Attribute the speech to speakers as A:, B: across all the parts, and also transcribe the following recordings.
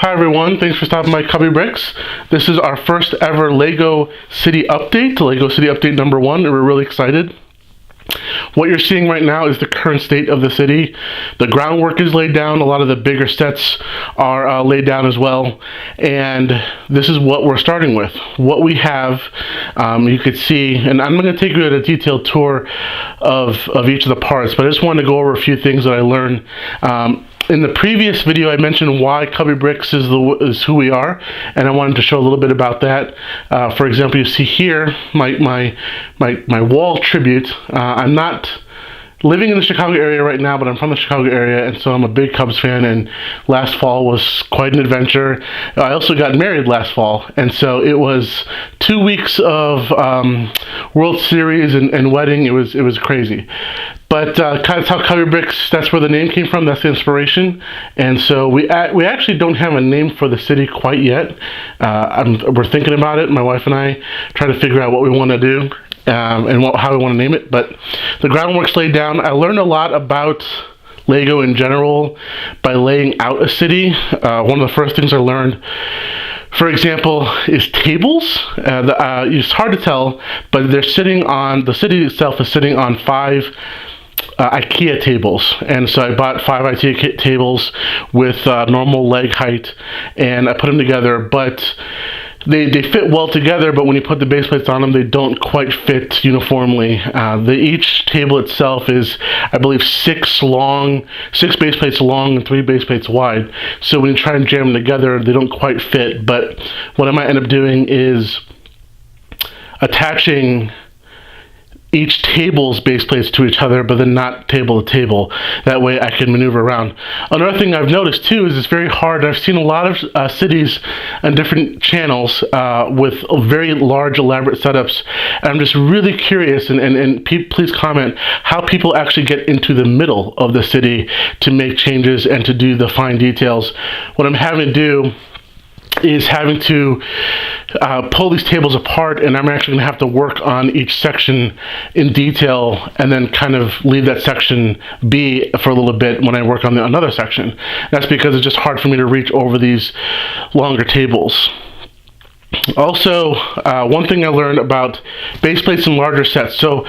A: Hi everyone, thanks for stopping by Cubby Bricks. This is our first ever LEGO City Update, LEGO City Update number 1, and we're really excited. What you're seeing right now is the current state of the city. The groundwork is laid down, a lot of the bigger sets are laid down as well, and this is what we're starting with. What we have, you could see, and I'm going to take you on a detailed tour of each of the parts, but I just wanted to go over a few things that I learned. In the previous video, I mentioned why Cubby Bricks is who we are, and I wanted to show a little bit about that. For example, you see here my wall tribute. I'm not living in the Chicago area right now, but I'm from the Chicago area, and so I'm a big Cubs fan, and last fall was quite an adventure. I also got married last fall, and so it was 2 weeks of World Series and wedding. It was crazy. But kind of how Cubby Bricks, that's where the name came from, that's the inspiration. And so we actually don't have a name for the city quite yet. We're thinking about it, my wife and I, trying to figure out what we want to do and how we want to name it. But the groundwork's laid down. I learned a lot about LEGO in general by laying out a city. One of the first things I learned, for example, is tables. It's hard to tell, but the city itself is sitting on 5 IKEA tables, and so I bought 5 IKEA tables with normal leg height, and I put them together, but they fit well together, but when you put the base plates on them, they don't quite fit uniformly. Each table itself is, I believe, 6 base plates long and 3 base plates wide, so when you try and jam them together, they don't quite fit. But what I might end up doing is attaching each table's base plates to each other, but then not table to table. That way I can maneuver around. Another thing I've noticed too is it's very hard. I've seen a lot of cities on different channels with very large elaborate setups, and I'm just really curious, and please comment how people actually get into the middle of the city to make changes and to do the fine details. What I'm having to do is having to pull these tables apart, and I'm actually going to have to work on each section in detail and then kind of leave that section be for a little bit when I work on another section. That's because it's just hard for me to reach over these longer tables. Also, one thing I learned about base plates and larger sets. So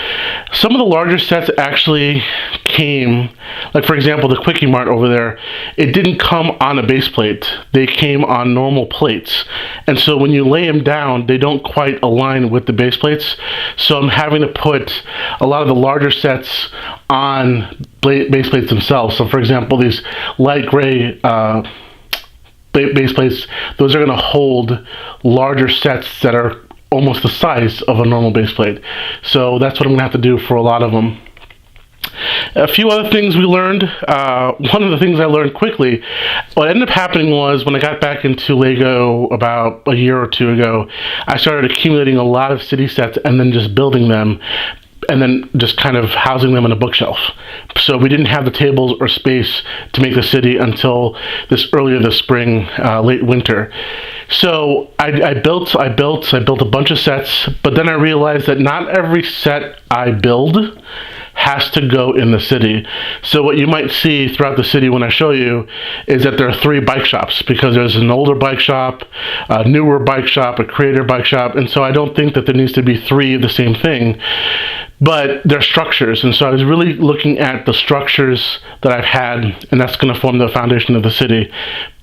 A: some of the larger sets actually came, like for example the Quickie Mart over there, it didn't come on a base plate. They came on normal plates. And so when you lay them down, they don't quite align with the base plates. So I'm having to put a lot of the larger sets on base plates themselves. So for example, these light gray base plates, those are going to hold larger sets that are almost the size of a normal base plate. So that's what I'm going to have to do for a lot of them. A few other things we learned. One of the things I learned quickly, what ended up happening was when I got back into LEGO about a year or 2 ago, I started accumulating a lot of city sets and then just building them, and then just kind of housing them in a bookshelf. So we didn't have the tables or space to make the city until earlier this spring, late winter. So I built a bunch of sets, but then I realized that not every set I build has to go in the city. So what you might see throughout the city when I show you is that there are 3 bike shops, because there's an older bike shop, a newer bike shop, a creator bike shop, and so I don't think that there needs to be 3 of the same thing, but they're structures. And so I was really looking at the structures that I've had, and that's going to form the foundation of the city.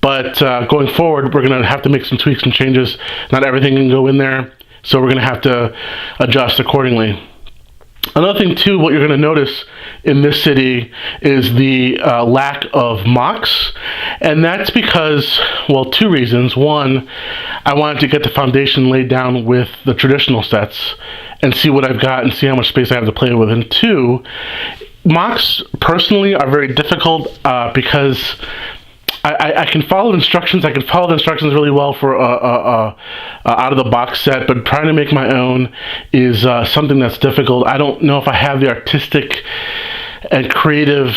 A: But going forward, we're going to have to make some tweaks and changes. Not everything can go in there, so we're going to have to adjust accordingly. Another thing too, what you're going to notice in this city is the lack of MOCs, and that's because, well, 2 reasons. One, I wanted to get the foundation laid down with the traditional sets and see what I've got and see how much space I have to play with. And 2, MOCs personally are very difficult because I can follow instructions. I can follow the instructions really well for out of the box set, but trying to make my own is something that's difficult. I don't know if I have the artistic and creative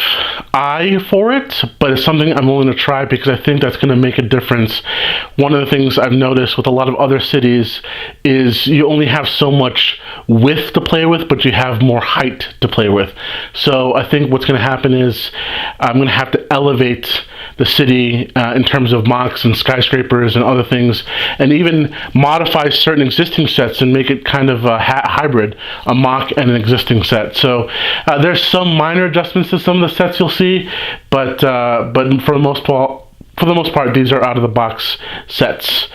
A: eye for it, but it's something I'm willing to try because I think that's going to make a difference. One of the things I've noticed with a lot of other cities is you only have so much width to play with, but you have more height to play with. So I think what's going to happen is I'm going to have to elevate the city in terms of mocks and skyscrapers and other things, and even modify certain existing sets and make it kind of a hybrid, a mock and an existing set. So there's some minor adjustments to some of the sets you'll see, but for the most part, these are out of the box sets.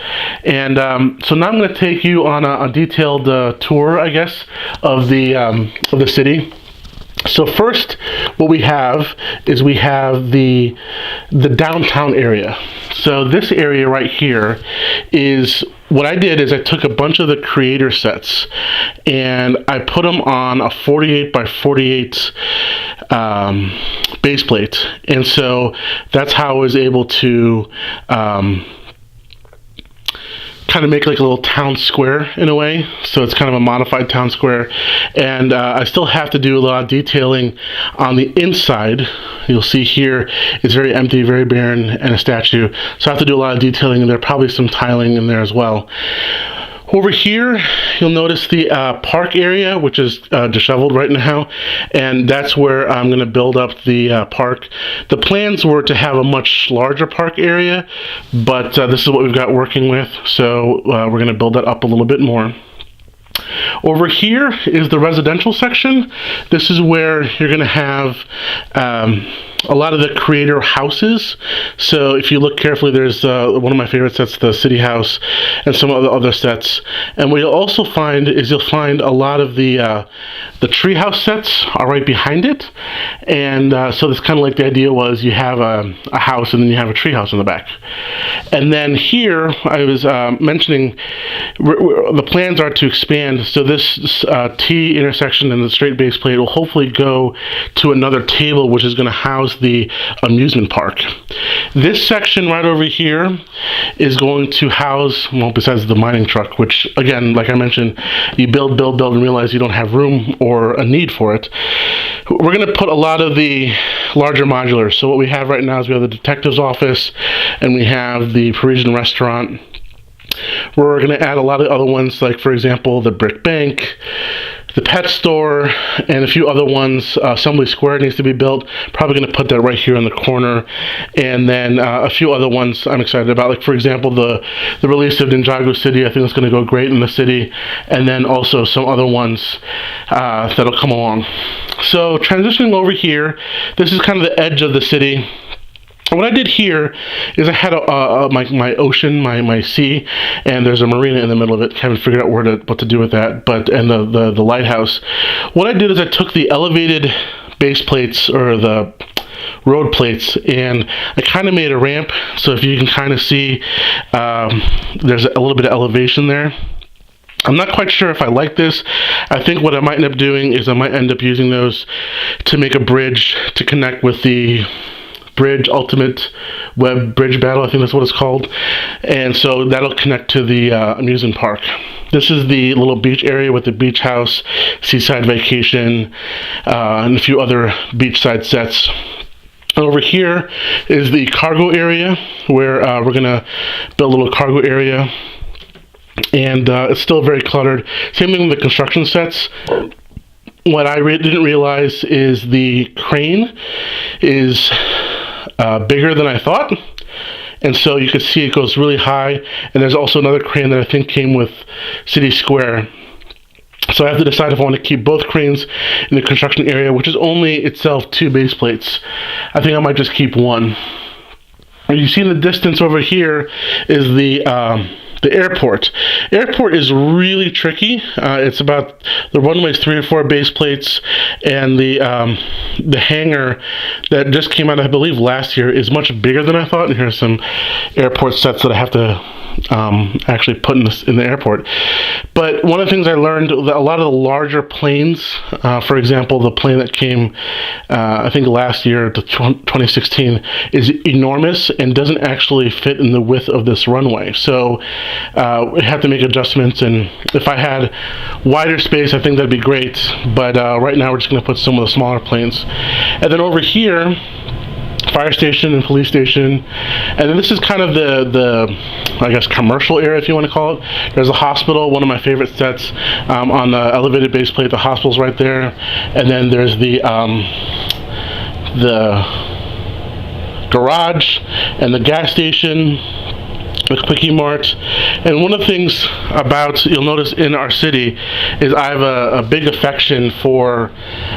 A: And so now I'm going to take you on a detailed tour, I guess, of the city. So first, what we have is we have the downtown area. So this area right here is, what I did is I took a bunch of the creator sets and I put them on a 48 by 48 base plate. And so that's how I was able to kind of make like a little town square in a way. So it's kind of a modified town square. And I still have to do a lot of detailing on the inside. You'll see here it's very empty, very barren, and a statue. So I have to do a lot of detailing, and there probably some tiling in there as well. Over here, you'll notice the park area, which is disheveled right now, and that's where I'm going to build up the park. The plans were to have a much larger park area, but this is what we've got working with, so we're going to build that up a little bit more. Over here is the residential section. This is where you're going to have a lot of the creator houses. So if you look carefully, there's one of my favorite sets, the City House, and some of the other sets. And what you'll also find is you'll find a lot of the treehouse sets are right behind it. And so this kind of like the idea was you have a house and then you have a treehouse in the back. And then here I was mentioning the plans are to expand. So this T intersection and the straight base plate will hopefully go to another table, which is going to house the amusement park. This section right over here is going to house, well, besides the mining truck, which again, like I mentioned, you build, and realize you don't have room or a need for it. We're going to put a lot of the larger modulars. So what we have right now is we have the detective's office and we have the Parisian restaurant. We're going to add a lot of other ones, like for example the Brick Bank, the pet store, and a few other ones. Assembly Square needs to be built. Probably going to put that right here in the corner. And then a few other ones I'm excited about, like for example the release of Ninjago City. I think it's going to go great in the city. And then also some other ones that'll come along. So transitioning over here, this is kind of the edge of the city. What I did here is I had my ocean, my sea, and there's a marina in the middle of it. Haven't figured out what to do with that, and the lighthouse. What I did is I took the elevated base plates, or the road plates, and I kind of made a ramp. So if you can kind of see, there's a little bit of elevation there. I'm not quite sure if I like this. I think what I might end up doing is I might end up using those to make a bridge to connect with the Bridge Ultimate Web Bridge Battle, I think that's what it's called. And so that'll connect to the amusement park. This is the little beach area with the beach house, Seaside Vacation, and a few other beachside sets. Over here is the cargo area, where we're going to build a little cargo area. And it's still very cluttered. Same thing with the construction sets. What I didn't realize is the crane is bigger than I thought, and so you can see it goes really high. And there's also another crane that I think came with City Square. So I have to decide if I want to keep both cranes in the construction area, which is only itself 2 base plates. I think I might just keep one. And you see in the distance over here is the airport. Airport is really tricky. It's about, the runway's 3 or 4 base plates, and the hangar that just came out, I believe, last year is much bigger than I thought. And here's some airport sets that I have to actually put in the airport. But one of the things I learned, a lot of the larger planes, for example, the plane that came, I think last year, 2016, is enormous and doesn't actually fit in the width of this runway. So have to make adjustments, and if I had wider space, I think that'd be great, but right now we're just going to put some of the smaller planes. And then over here, fire station and police station, and then this is kind of the I guess commercial area, if you want to call it. There's a hospital, one of my favorite sets, on the elevated base plate. The hospital's right there, and then there's the garage and the gas station, the Quickie Mart. And one of the things about, you'll notice in our city, is I have a big affection for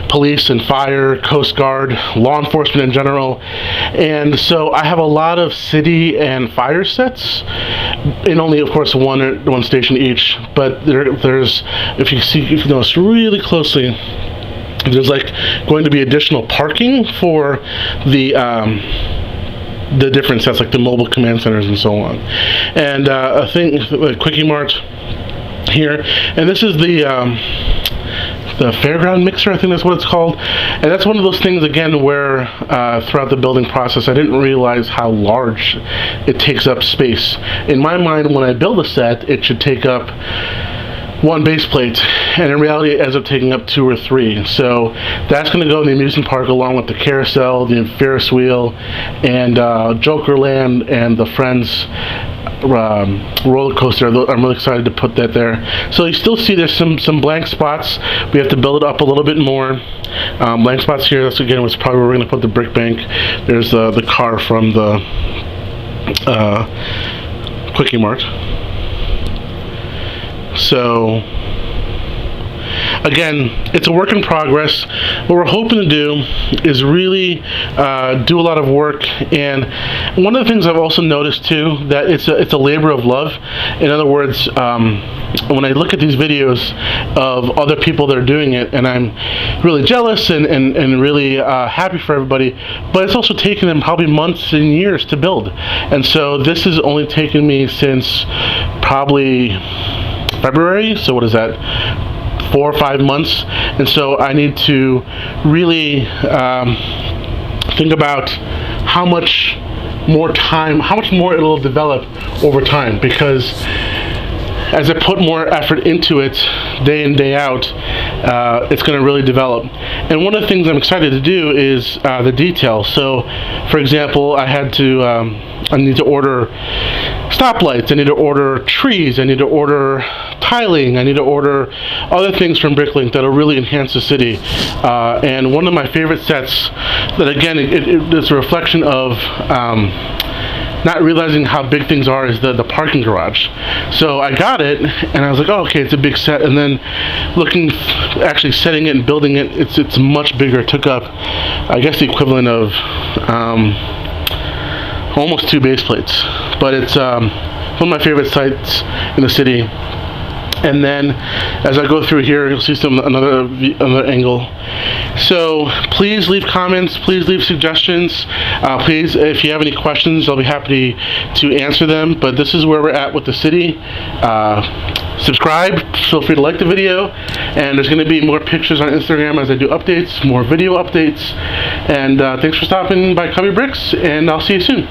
A: police and fire, Coast Guard, law enforcement in general, and so I have a lot of city and fire sets, in only of course one station each, but there's, if you notice really closely, there's like going to be additional parking for the different sets, like the mobile command centers and so on. And a thing, Quickie Mart here, and this is the fairground mixer, I think that's what it's called. And that's one of those things, again, where throughout the building process I didn't realize how large it takes up space. In my mind, when I build a set, it should take up one base plate, and in reality it ends up taking up 2 or 3. So that's going to go in the amusement park along with the carousel, the Ferris wheel, and Jokerland, and the Friends roller coaster. I'm really excited to put that there. So you still see there's some blank spots. We have to build it up a little bit more. Blank spots here. That's again was probably where we're going to put the brick bank. There's the car from the Quickie Mart. So again, it's a work in progress. What we're hoping to do is really do a lot of work, and one of the things I've also noticed too, that it's a labor of love. In other words, when I look at these videos of other people that are doing it, and I'm really jealous and really happy for everybody, but it's also taken them probably months and years to build. And so this has only taken me since probably February, so what is that, 4 or 5 months. And so I need to really think about how much more it'll develop over time, because as I put more effort into it day in, day out, it's going to really develop. And one of the things I'm excited to do is the detail. So, for example, I need to order stoplights, I need to order trees, I need to order tiling, I need to order other things from Bricklink that'll really enhance the city. And one of my favorite sets that, again, it's a reflection of not realizing how big things are, is the parking garage. So I got it, and I was like, oh, okay, it's a big set. And then actually setting it and building it, it's much bigger. It took up, I guess, the equivalent of almost 2 base plates. But it's one of my favorite sites in the city. And then as I go through here, you'll see another angle. So please leave comments, please leave suggestions, please, if you have any questions, I'll be happy to answer them. But this is where we're at with the city. Subscribe, feel free to like the video, and there's going to be more pictures on Instagram as I do updates, more video updates. And thanks for stopping by Cubby Bricks, and I'll see you soon.